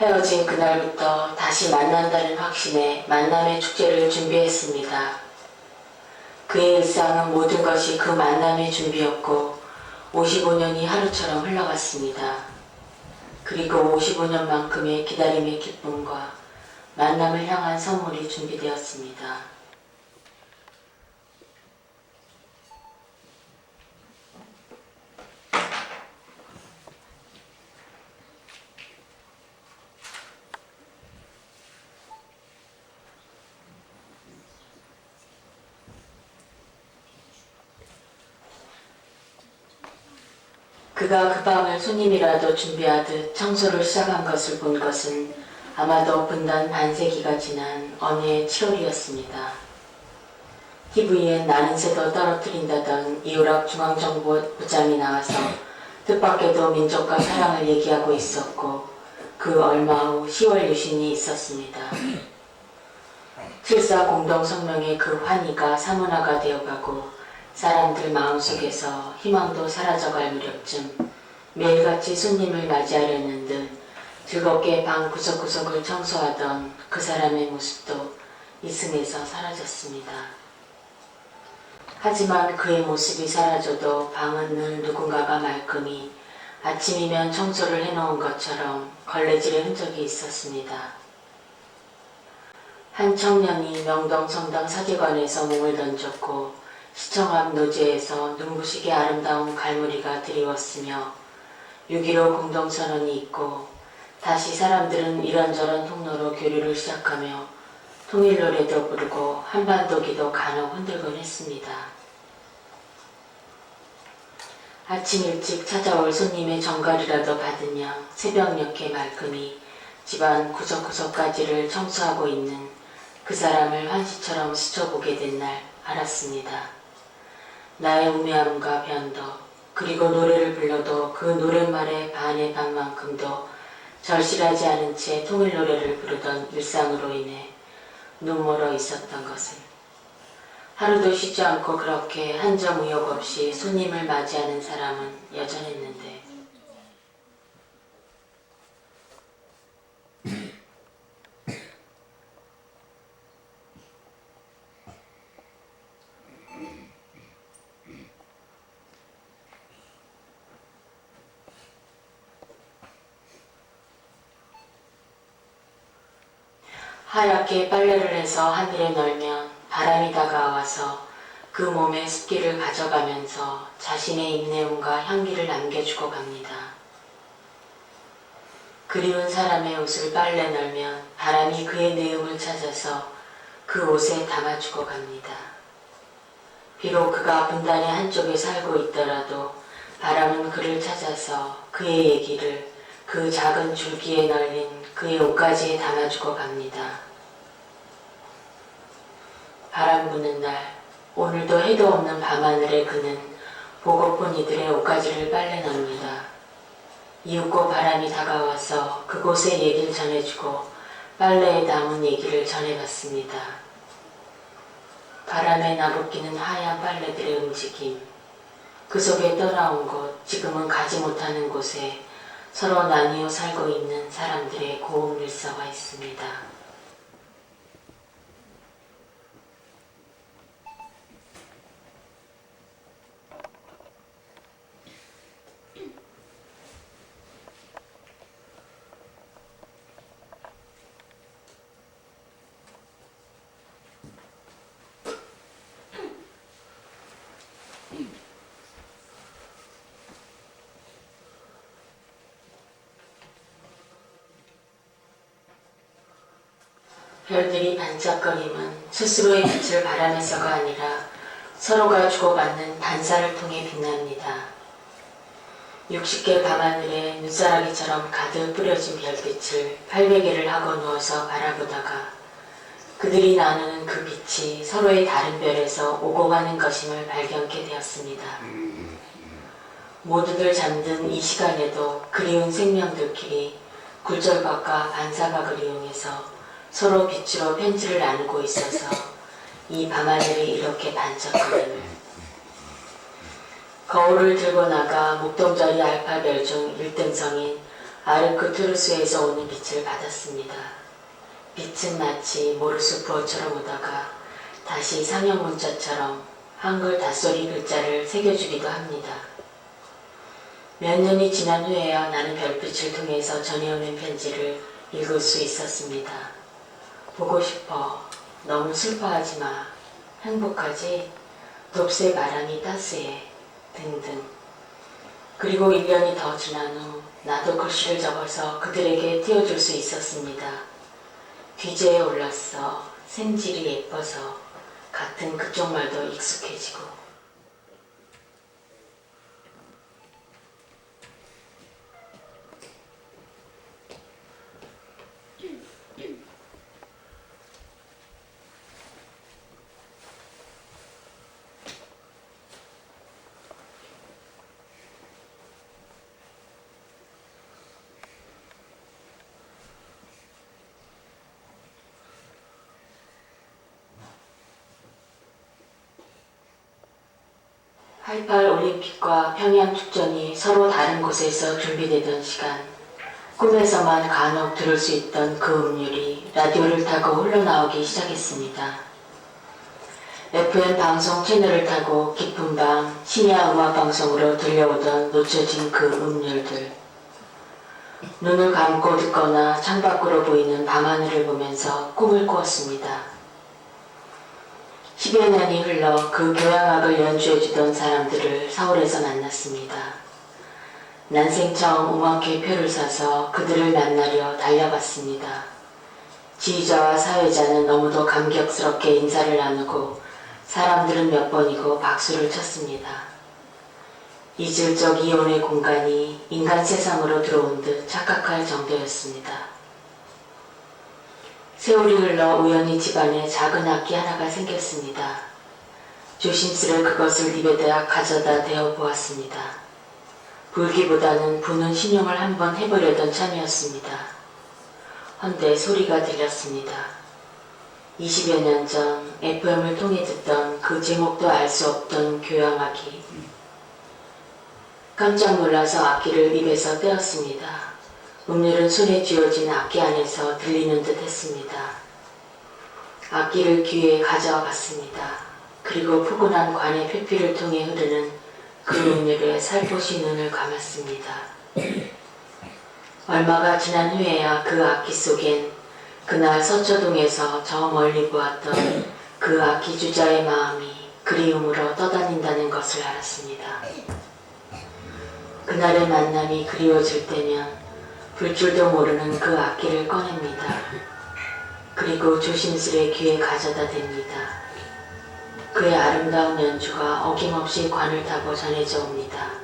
헤어진 그날부터 다시 만난다는 확신에 만남의 축제를 준비했습니다. 그의 일상은 모든 것이 그 만남의 준비였고 55년이 하루처럼 흘러갔습니다. 그리고 55년만큼의 기다림의 기쁨과 만남을 향한 선물이 준비되었습니다. 그가 그 밤을 손님이라도 준비하듯 청소를 시작한 것을 본 것은 아마도 분단 반세기가 지난 어느 해 7월이었습니다. TV엔 나는 새도 떨어뜨린다던 이우락 중앙정보부장이 나와서 뜻밖에도 민족과 사랑을 얘기하고 있었고 그 얼마 후 10월 유신이 있었습니다. 7.4 공동성명의 그 환희가 사문화가 되어가고 사람들 마음속에서 희망도 사라져갈 무렵쯤 매일같이 손님을 맞이하려는 듯 즐겁게 방 구석구석을 청소하던 그 사람의 모습도 이승에서 사라졌습니다. 하지만 그의 모습이 사라져도 방은 늘 누군가가 말끔히 아침이면 청소를 해놓은 것처럼 걸레질의 흔적이 있었습니다. 한 청년이 명동성당 사제관에서 몸을 던졌고 시청 앞 노제에서 눈부시게 아름다운 갈무리가 드리웠으며 6.15 공동선언이 있고 다시 사람들은 이런저런 통로로 교류를 시작하며 통일노래도 부르고 한반도기도 간혹 흔들곤 했습니다. 아침 일찍 찾아올 손님의 정갈이라도 받으며 새벽녘에 말끔히 집안 구석구석까지를 청소하고 있는 그 사람을 환시처럼 스쳐보게 된 날 알았습니다. 나의 우매함과 변덕, 그리고 노래를 불러도 그 노랫말의 반의 반만큼도 절실하지 않은 채 통일 노래를 부르던 일상으로 인해 눈멀어 있었던 것을. 하루도 쉬지 않고 그렇게 한 점 의욕 없이 손님을 맞이하는 사람은 여전했는데 하얗게 빨래를 해서 하늘에 널면 바람이 다가와서 그 몸의 습기를 가져가면서 자신의 입내음과 향기를 남겨주고 갑니다. 그리운 사람의 옷을 빨래 널면 바람이 그의 내음을 찾아서 그 옷에 담아주고 갑니다. 비록 그가 분단의 한쪽에 살고 있더라도 바람은 그를 찾아서 그의 얘기를 그 작은 줄기에 널린 그의 옷가지에 담아주고 갑니다. 바람 부는 날, 오늘도 해도 없는 밤하늘에 그는 보고픈 이들의 옷가지를 빨래 납니다. 이윽고 바람이 다가와서 그곳의 얘기를 전해주고 빨래에 담은 얘기를 전해갔습니다. 바람에 나부끼는 하얀 빨래들의 움직임, 그 속에 떠나온 곳, 지금은 가지 못하는 곳에 서로 나뉘어 살고 있는 사람들의 고운 밀서가 있습니다. 별들이 반짝거림은 스스로의 빛을 바라면서가 아니라 서로가 주고받는 반사를 통해 빛납니다. 60개 밤하늘에 눈사라기처럼 가득 뿌려진 별빛을 800개를 하고 누워서 바라보다가 그들이 나누는 그 빛이 서로의 다른 별에서 오고 가는 것임을 발견케 되었습니다. 모두들 잠든 이 시간에도 그리운 생명들끼리 굴절각과 반사각을 이용해서 서로 빛으로 편지를 나누고 있어서 이 밤하늘이 이렇게 반짝거리는 거울을 들고 나가 목동자리 알파별 중 1등성인 아르크투루스에서 오는 빛을 받았습니다. 빛은 마치 모르스 부호처럼 오다가 다시 상형 문자처럼 한글 닷소리 글자를 새겨주기도 합니다. 몇 년이 지난 후에야 나는 별빛을 통해서 전해오는 편지를 읽을 수 있었습니다. 보고 싶어. 너무 슬퍼하지 마. 행복하지? 돕새 바람이 따스해. 등등. 그리고 1년이 더 지난 후 나도 글씨를 적어서 그들에게 띄워줄 수 있었습니다. 귀재에 올랐어. 생질이 예뻐서. 같은 그쪽 말도 익숙해지고. 하이팔 올림픽과 평양 축전이 서로 다른 곳에서 준비되던 시간, 꿈에서만 간혹 들을 수 있던 그 음률이 라디오를 타고 흘러나오기 시작했습니다. FM 방송 채널을 타고 깊은 밤 심야 음악 방송으로 들려오던 놓쳐진 그 음률들. 눈을 감고 듣거나 창밖으로 보이는 밤하늘을 보면서 꿈을 꾸었습니다. 10여 년이 흘러 그 교향악을 연주해주던 사람들을 서울에서 만났습니다. 난생처음 음악회 표를 사서 그들을 만나려 달려갔습니다. 지휘자와 사회자는 너무도 감격스럽게 인사를 나누고 사람들은 몇 번이고 박수를 쳤습니다. 잊을 적 이혼의 공간이 인간 세상으로 들어온 듯 착각할 정도였습니다. 세월이 흘러 우연히 집안에 작은 악기 하나가 생겼습니다. 조심스레 그것을 입에다 가져다 대어 보았습니다. 불기보다는 부는 신용을 한번 해보려던 참이었습니다. 헌데 소리가 들렸습니다. 20여 년 전 FM을 통해 듣던 그 제목도 알 수 없던 교향악이. 깜짝 놀라서 악기를 입에서 떼었습니다. 음률은 손에 쥐어진 악기 안에서 들리는 듯 했습니다. 악기를 귀에 가져와 봤습니다. 그리고 푸근한 관의 표피를 통해 흐르는 그 음률에 살포시 눈을 감았습니다. 얼마가 지난 후에야 그 악기 속엔 그날 서초동에서 저 멀리 보았던 그 악기 주자의 마음이 그리움으로 떠다닌다는 것을 알았습니다. 그날의 만남이 그리워질 때면 불 줄도 모르는 그 악기를 꺼냅니다. 그리고 조심스레 귀에 가져다 댑니다. 그의 아름다운 연주가 어김없이 관을 타고 전해져 옵니다.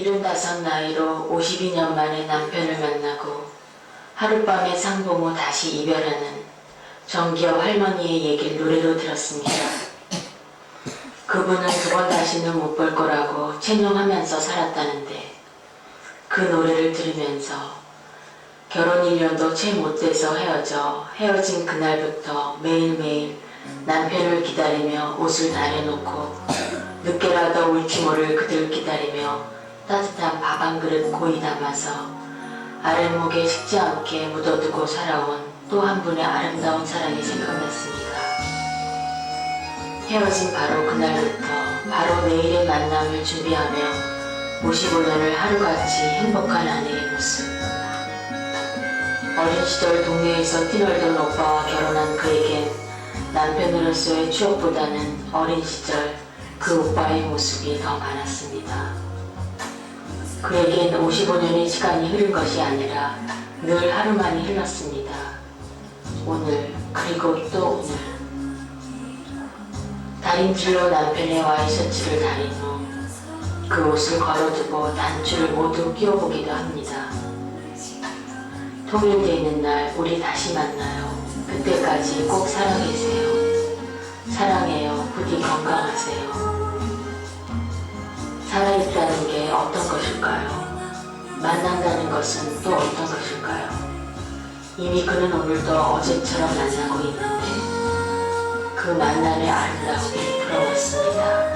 75 나이로 52년 만에 남편을 만나고 하룻밤에 상봉 후 다시 이별하는 정기업 할머니의 얘기를 노래로 들었습니다. 그분은 두 번 다시는 못 볼 거라고 체념하면서 살았다는데 그 노래를 들으면서 결혼 1년도 채 못 돼서 헤어진 그날부터 매일매일 남편을 기다리며 옷을 다려놓고 늦게라도 올지 모를 그들 기다리며 따뜻한 밥 한 그릇 고이 담아서 아랫목에 식지 않게 묻어두고 살아온 또 한 분의 아름다운 사랑이 생각났습니다. 헤어진 바로 그날부터 바로 내일의 만남을 준비하며 55년을 하루같이 행복한 아내의 모습. 어린 시절 동네에서 뛰놀던 오빠와 결혼한 그에겐 남편으로서의 추억보다는 어린 시절 그 오빠의 모습이 더 많았습니다. 그에겐 55년의 시간이 흐른 것이 아니라 늘 하루만이 흘렀습니다. 오늘 그리고 또 오늘. 다림질로 남편의 와이셔츠를 다린 후 그 옷을 걸어두고 단추를 모두 끼워보기도 합니다. 통일되는 날 우리 다시 만나요. 그때까지 꼭 살아계세요. 사랑해요. 부디 건강하세요. 살아있다는 게 어떤 것일까요? 만난다는 것은 또 어떤 것일까요? 이미 그는 오늘도 어제처럼 만나고 있는데 그 만남의 아름다움이 부러웠습니다.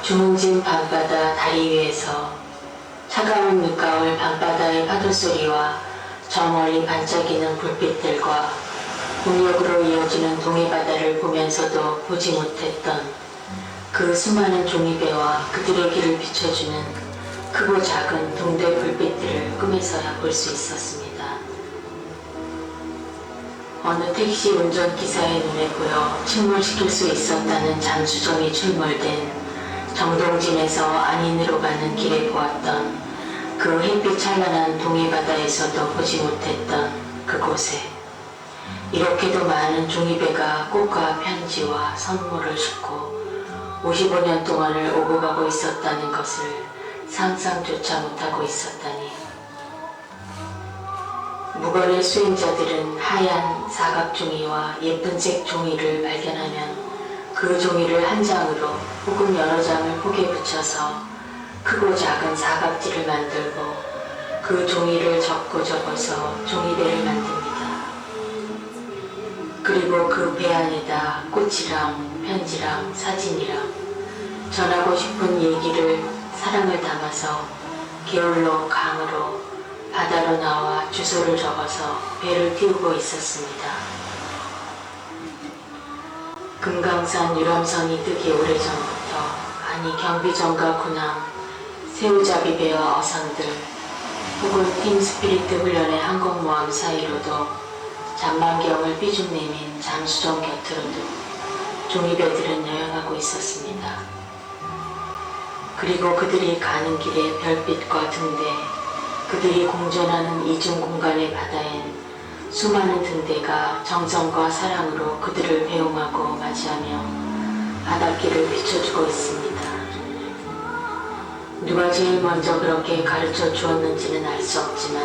주문진 밤바다 다리 위에서 차가운 늦가을 밤바다의 파도소리와 저 멀리 반짝이는 불빛들과 동력으로 이어지는 동해바다를 보면서도 보지 못했던 그 수많은 종이배와 그들의 길을 비춰주는 크고 작은 동대 불빛들을 꿈에서야 볼 수 있었습니다. 어느 택시 운전기사의 눈에 보여 침몰시킬 수 있었다는 잠수정이 출몰된 정동진에서 안인으로 가는 길에 보았던 그 햇빛 찬란한 동해바다에서도 보지 못했던 그곳에 이렇게도 많은 종이배가 꽃과 편지와 선물을 싣고 55년 동안을 오고 가고 있었다는 것을 상상조차 못하고 있었다니. 무거리 수행자들은 하얀 사각종이와 예쁜색 종이를 발견하면 그 종이를 한 장으로 혹은 여러 장을 폭에 붙여서 크고 작은 사각지를 만들고 그 종이를 접어서 종이배를 만듭니다. 그리고 그 배 안에다 꽃이랑 편지랑 사진이랑 전하고 싶은 얘기를 사랑을 담아서 게을러 강으로 바다로 나와 주소를 적어서 배를 띄우고 있었습니다. 금강산 유람선이 뜨기 오래전부터 아니 경비정과 군함, 새우잡이배와 어선들 혹은 팀 스피리트 훈련의 항공모함 사이로도 잔망경을 삐죽내민 잠수정 곁으로도 종이배들은 여행하고 있었습니다. 그리고 그들이 가는 길의 별빛과 등대, 그들이 공존하는 이중 공간의 바다엔 수많은 등대가 정성과 사랑으로 그들을 배웅하고 맞이하며 바닷길을 비춰주고 있습니다. 누가 제일 먼저 그렇게 가르쳐 주었는지는 알 수 없지만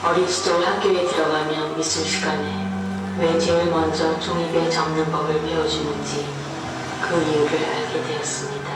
어린 시절 학교에 들어가면 미술 시간에 왜 제일 먼저 종이배 접는 법을 배워주는지 그 이유를 알게 되었습니다.